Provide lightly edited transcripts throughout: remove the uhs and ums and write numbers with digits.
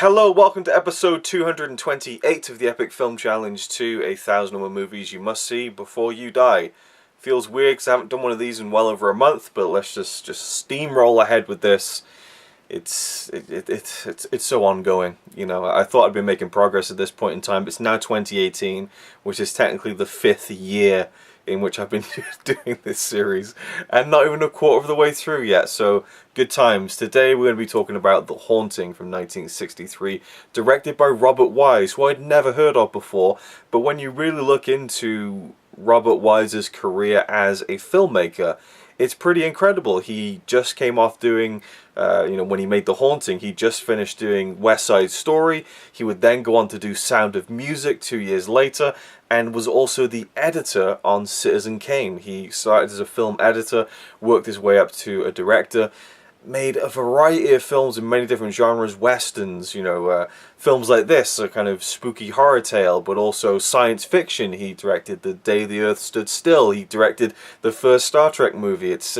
Hello, welcome to episode 228 of the Epic Film Challenge to 1,001 movies you must see before you die. Feels weird because I haven't done one of these in well over a month, but let's just steamroll ahead with this. It's so ongoing, you know. I thought I'd been making progress at this point in time, but it's now 2018, which is technically the 5th year in which I've been doing this series, and not even a quarter of the way through yet, so good times. Today we're going to be talking about The Haunting from 1963, directed by Robert Wise, who I'd never heard of before, but when you really look into Robert Wise's career as a filmmaker, it's pretty incredible. He just came off doing, when he made The Haunting, he just finished doing West Side Story. He would then go on to do Sound of Music 2 years later, and was also the editor on Citizen Kane. He started as a film editor, worked his way up to a director, made a variety of films in many different genres, westerns, films like this, a kind of spooky horror tale, but also science fiction. He directed The Day the Earth Stood Still. He directed the first Star Trek movie. It's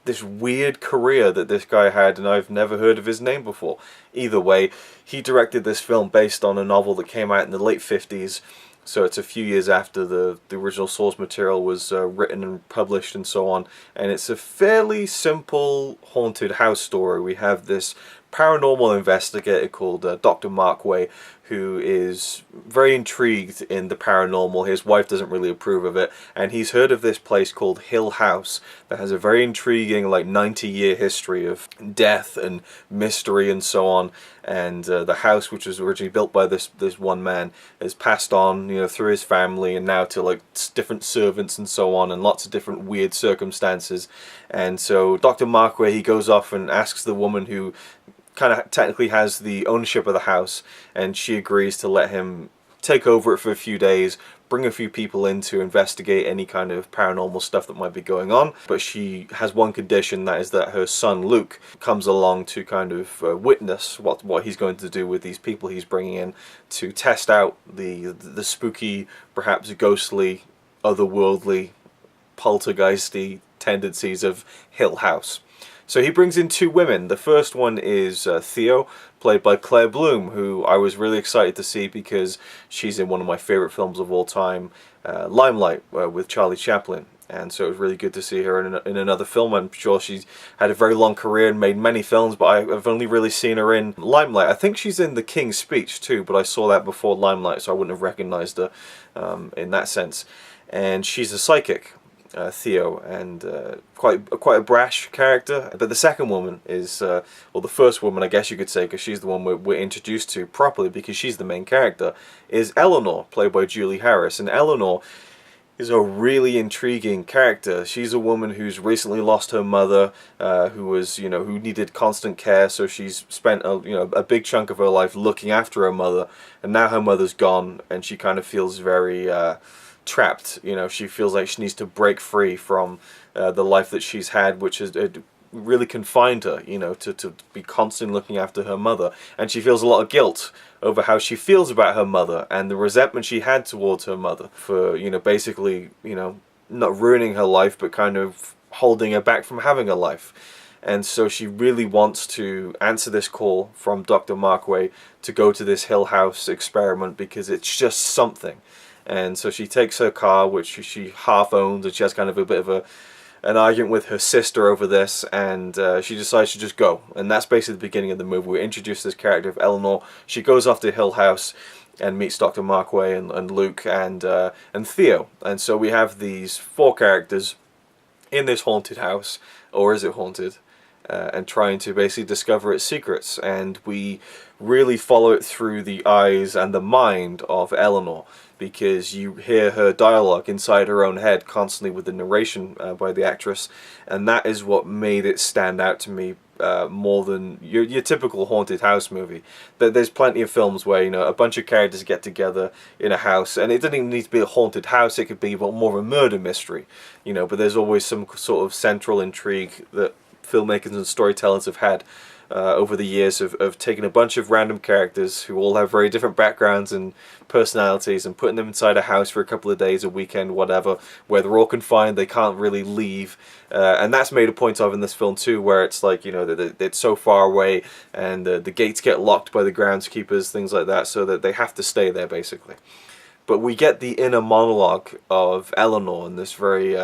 this weird career that this guy had, and I've never heard of his name before. Either way, he directed this film based on a novel that came out in the late 50s. So it's a few years after the original source material was written and published and so on. And it's a fairly simple haunted house story. We have this paranormal investigator called Dr. Markway, who is very intrigued in the paranormal. His wife doesn't really approve of it, and he's heard of this place called Hill House that has a very intriguing, like, 90-year history of death and mystery and so on. And the house, which was originally built by this one man, is passed on, through his family and now to like different servants and so on, and lots of different weird circumstances. And so Dr. Markway, he goes off and asks the woman who kind of technically has the ownership of the house, and she agrees to let him take over it for a few days, bring a few people in to investigate any kind of paranormal stuff that might be going on. But she has one condition, that is that her son Luke comes along to kind of witness what he's going to do with these people he's bringing in to test out the spooky, perhaps ghostly, otherworldly, poltergeisty tendencies of Hill House. So he brings in two women. The first one is Theo, played by Claire Bloom, who I was really excited to see because she's in one of my favorite films of all time, Limelight, with Charlie Chaplin. And so it was really good to see her in another film. I'm sure she's had a very long career and made many films, but I've only really seen her in Limelight. I think she's in The King's Speech too, but I saw that before Limelight, so I wouldn't have recognized her in that sense. And she's a psychic, Theo, and quite a brash character. But the second woman is, well, the first woman, I guess you could say, because she's the one we're introduced to properly, because she's the main character, is Eleanor, played by Julie Harris. And Eleanor is a really intriguing character. She's a woman who's recently lost her mother, who needed constant care. So she's spent a big chunk of her life looking after her mother, and now her mother's gone, and she kind of feels very trapped. She feels like she needs to break free from the life that she's had, which has really confined her, to be constantly looking after her mother. And she feels a lot of guilt over how she feels about her mother and the resentment she had towards her mother for, basically, not ruining her life, but kind of holding her back from having a life. And so she really wants to answer this call from Dr. Markway to go to this Hill House experiment, because it's just something. And so she takes her car, which she half owns, and she has kind of a bit of an argument with her sister over this, and she decides to just go. And that's basically the beginning of the movie. We introduce this character of Eleanor. She goes off to Hill House and meets Dr. Markway and Luke and Theo. And so we have these four characters in this haunted house, or is it haunted? And trying to basically discover its secrets. And we really follow it through the eyes and the mind of Eleanor, because you hear her dialogue inside her own head constantly with the narration by the actress, and that is what made it stand out to me more than your typical haunted house movie. There's plenty of films where a bunch of characters get together in a house, and it doesn't even need to be a haunted house. It could be more of a murder mystery, but there's always some sort of central intrigue that filmmakers and storytellers have had. over the years of taking a bunch of random characters who all have very different backgrounds and personalities and putting them inside a house for a couple of days, a weekend, whatever, where they're all confined, they can't really leave. And that's made a point of in this film too, where it's like, you know, that it's so far away and the gates get locked by the groundskeepers, things like that, so that they have to stay there basically. But we get the inner monologue of Eleanor and this very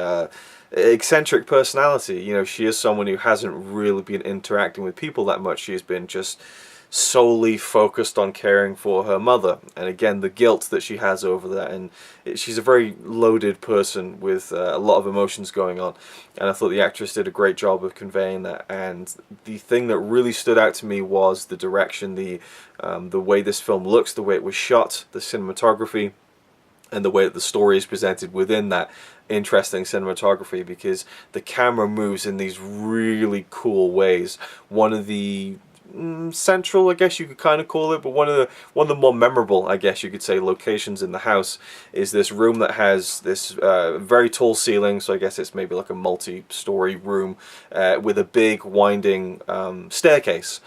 eccentric personality. You know, she is someone who hasn't really been interacting with people that much. She's been just solely focused on caring for her mother, and again the guilt that she has over that, and she's a very loaded person with a lot of emotions going on, and I thought the actress did a great job of conveying that. And the thing that really stood out to me was the direction, the way this film looks, the way it was shot, the cinematography, and the way that the story is presented within that interesting cinematography, because the camera moves in these really cool ways. One of the central, I guess you could kind of call it, but one of the more memorable, I guess you could say, locations in the house is this room that has this very tall ceiling, so I guess it's maybe like a multi-story room with a big winding staircase.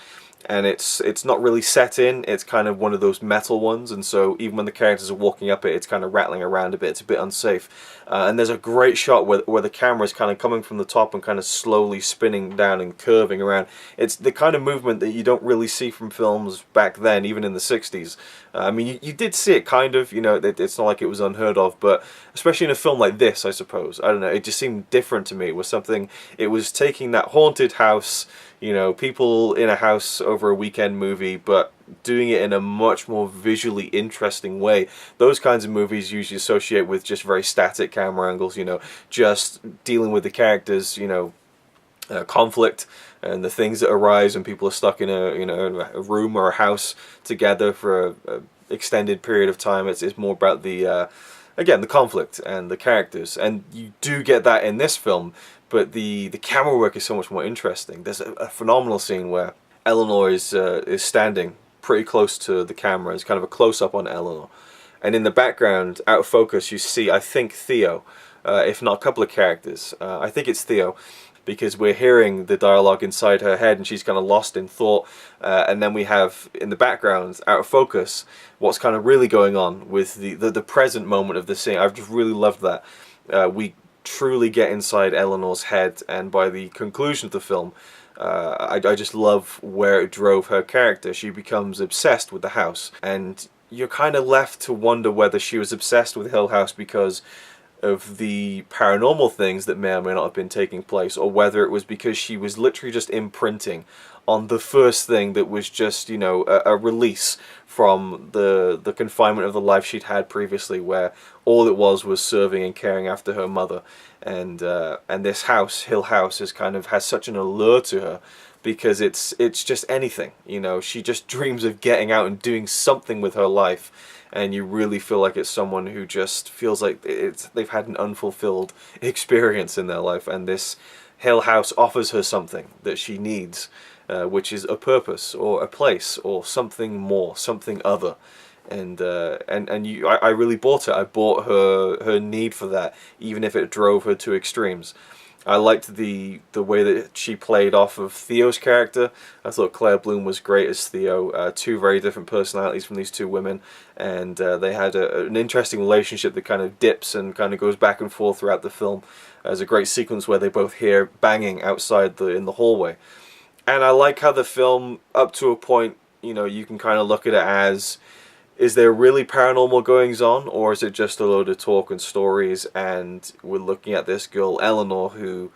And it's not really set in, it's kind of one of those metal ones, and so even when the characters are walking up it, it's kind of rattling around a bit, it's a bit unsafe. And there's a great shot where the camera is kind of coming from the top and kind of slowly spinning down and curving around. It's the kind of movement that you don't really see from films back then, even in the 60s. I mean, you did see it kind of, you know, it's not like it was unheard of, but especially in a film like this, I suppose, I don't know, it just seemed different to me. It was something, it was taking that haunted house, you know, people in a house over a weekend movie, but doing it in a much more visually interesting way. Those kinds of movies usually associate with just very static camera angles, you know, just dealing with the characters, you know, conflict and the things that arise when people are stuck in a room or a house together for a extended period of time. It's more about the again, the conflict and the characters, and you do get that in this film. But the camera work is so much more interesting. There's a phenomenal scene where Eleanor is standing pretty close to the camera. It's kind of a close-up on Eleanor. And in the background, out of focus, you see, I think, Theo, if not a couple of characters. I think it's Theo, because we're hearing the dialogue inside her head and she's kind of lost in thought. And then we have, in the background, out of focus, what's kind of really going on with the present moment of the scene. I've just really loved that. We truly get inside Eleanor's head, and by the conclusion of the film, I just love where it drove her character. She becomes obsessed with the house, and you're kind of left to wonder whether she was obsessed with Hill House because of the paranormal things that may or may not have been taking place, or whether it was because she was literally just imprinting on the first thing that was just, you know, a release from the confinement of the life she'd had previously, where all it was serving and caring after her mother. And this house, Hill House, has such an allure to her, because it's just anything, you know. She just dreams of getting out and doing something with her life, and you really feel like it's someone who just feels like they've had an unfulfilled experience in their life, and this Hill House offers her something that she needs, which is a purpose or a place or something more, something other. And I really bought it. I bought her need for that, even if it drove her to extremes. I liked the way that she played off of Theo's character. I thought Claire Bloom was great as Theo. Two very different personalities from these two women, and they had an interesting relationship that kind of dips and kind of goes back and forth throughout the film. There's a great sequence where they both hear banging outside in the hallway. And I like how the film, up to a point, you know, you can kind of look at it as, is there really paranormal goings on, or is it just a load of talk and stories, and we're looking at this girl, Eleanor, who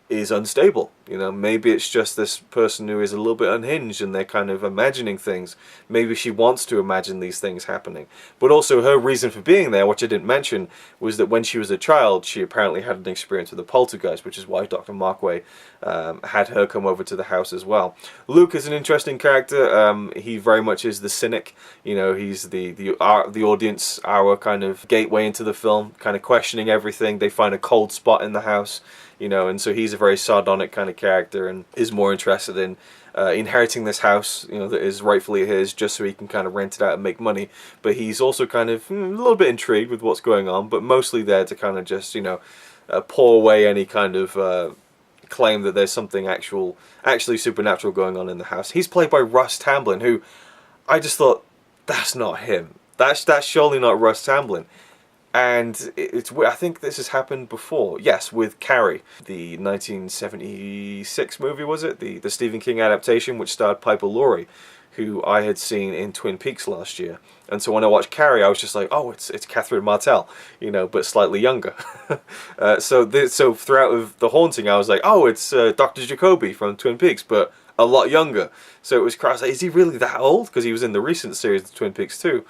is unstable? You know, maybe it's just this person who is a little bit unhinged and they're kind of imagining things. Maybe she wants to imagine these things happening. But also her reason for being there, which I didn't mention, was that when she was a child, she apparently had an experience with a poltergeist, which is why Dr. Markway had her come over to the house as well. Luke is an interesting character. He very much is the cynic. You know, he's the audience, our kind of gateway into the film, kind of questioning everything. They find a cold spot in the house, you know, and so he's a very sardonic kind of character and is more interested in inheriting this house, you know, that is rightfully his, just so he can kind of rent it out and make money. But he's also kind of a little bit intrigued with what's going on, but mostly there to kind of just, you know, pour away any kind of claim that there's something actually supernatural going on in the house. He's played by Russ Tamblyn, who I just thought, that's not him. That's surely not Russ Tamblyn. And it's I think this has happened before. Yes, with Carrie, the 1976 movie, was it? The Stephen King adaptation, which starred Piper Laurie, who I had seen in Twin Peaks last year. And so when I watched Carrie, I was just like, oh, it's Catherine Martell, you know, but slightly younger. So throughout of The Haunting, I was like, oh, it's Dr. Jacoby from Twin Peaks, but a lot younger. So it was crazy. Like, is he really that old? Because he was in the recent series, Twin Peaks 2.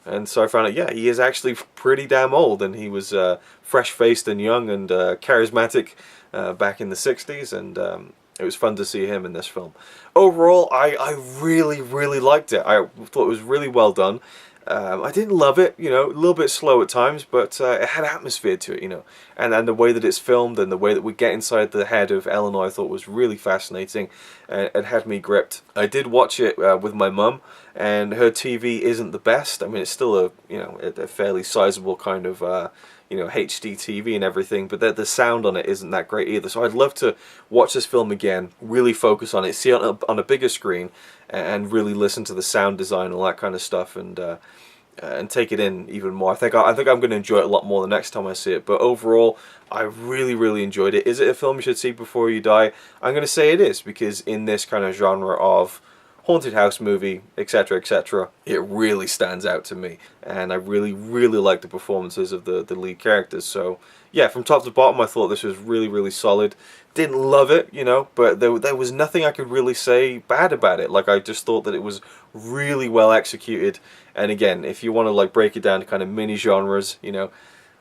And so I found out, yeah, he is actually pretty damn old, and he was fresh-faced and young and charismatic back in the 60s, and it was fun to see him in this film. Overall, I really, really liked it. I thought it was really well done. I didn't love it, you know, a little bit slow at times, but it had atmosphere to it, you know. And the way that it's filmed and the way that we get inside the head of Eleanor I thought was really fascinating. It had me gripped. I did watch it with my mum, and her TV isn't the best. I mean, it's still a fairly sizable kind of HD TV and everything, but the sound on it isn't that great either. So I'd love to watch this film again, really focus on it, see it on a bigger screen, and really listen to the sound design and all that kind of stuff, and take it in even more. I think I'm going to enjoy it a lot more the next time I see it. But overall, I really, really enjoyed it. Is it a film you should see before you die? I'm going to say it is, because in this kind of genre of haunted house movie, etc., etc., it really stands out to me, and I really, really like the performances of the lead characters. So yeah, from top to bottom, I thought this was really, really solid. Didn't love it, you know, but there was nothing I could really say bad about it. Like, I just thought that it was really well executed. And again, if you want to like break it down to kind of mini genres, you know,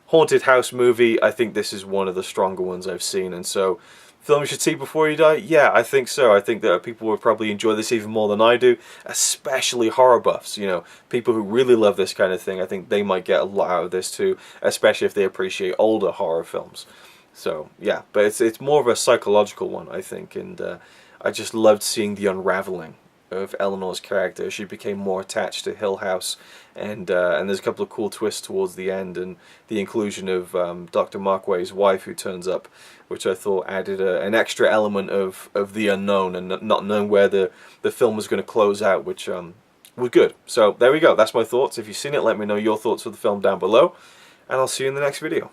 haunted house movie, I think this is one of the stronger ones I've seen. And so, film you should see before you die? Yeah, I think so. I think that people would probably enjoy this even more than I do, especially horror buffs, you know, people who really love this kind of thing. I think they might get a lot out of this too, especially if they appreciate older horror films. So, yeah, but it's more of a psychological one, I think, and I just loved seeing the unraveling of Eleanor's character. She became more attached to Hill House, and there's a couple of cool twists towards the end, and the inclusion of Dr. Markway's wife who turns up, which I thought added an extra element of the unknown and not knowing where the film was going to close out, which was good. So there we go, that's my thoughts. If you've seen it, let me know your thoughts of the film down below, and I'll see you in the next video.